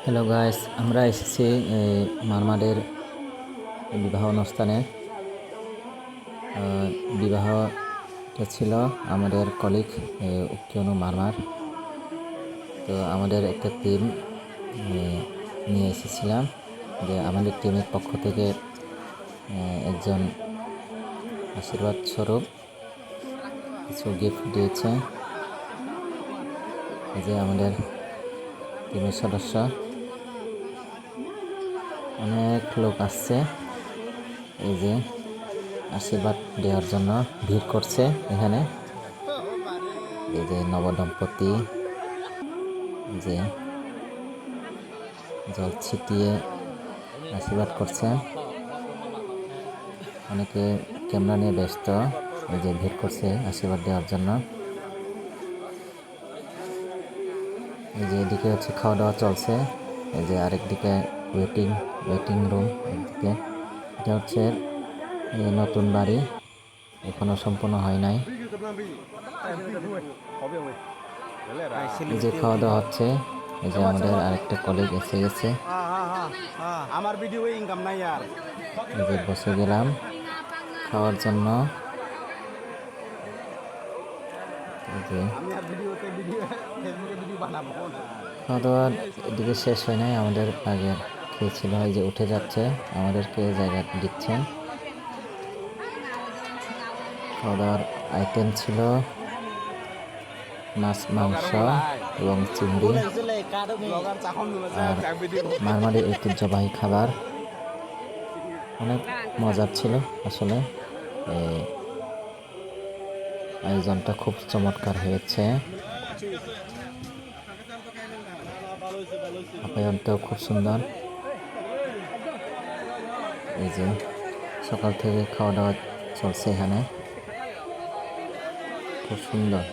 Hello guys, আমরা এসেছি মারমাদের বিবাহ অনুষ্ঠানে। বিবাহটা ছিল আমাদের কলিগ উকিয়ানু মারমার। তো আমাদের একটা টিম নিয়ে এসেছিলাম, যে আমাদের টিমের পক্ষ থেকে একজন আশীর্বাদ স্বরূপ কিছু গিফট দিয়েছে। এই যে আমাদের টিমের সদস্য, অনেক লোক আসছে এই যে আশীর্বাদ দেওয়ার জন্য ভিড় করছে এখানে। এই যে নবদম্পতি যে জল ছিটিয়ে আশীর্বাদ করছে, অনেকে ক্যামেরা নিয়ে ব্যস্ত। এই যে ভিড় করছে আশীর্বাদ দেওয়ার জন্য। এই যে এদিকে হচ্ছে খাওয়া দাওয়া চলছে, এই যে আরেকদিকে ওয়েটিং রুম। একদিকে এটা হচ্ছে নতুন বাড়ি, এখনো সম্পূর্ণ হয় নাই। এই যে খাওয়া দাওয়া হচ্ছে, এই যে আমাদের আরেকটা কলিগ এসে গেছে। আমার ভিডিও ইনকাম নাই আর এই যে বসে গেলাম খাওয়ার জন্য। এই যে আমি আর ভিডিওতে ফেসবুকে ভিডিও বানাবো না। খাওয়া দাওয়ার এদিকে শেষ হয় নাই, আমাদের আগে খেয়েছিল। এই যে উঠে যাচ্ছে, আমাদেরকে জায়গা দিচ্ছেন। খাওয়া দাওয়ার আইটেম ছিল মাছ, মাংস এবং চিংড়ি, আর মারমারি ঐতিহ্যবাহী খাবার। অনেক মজার ছিল আসলে। এই আয়োজনটা খুব চমৎকার হয়েছে, আপ্যায়নটাও খুব সুন্দর। এই যে সকাল থেকে খাওয়া দাওয়া চলছে এখানে, খুব সুন্দর।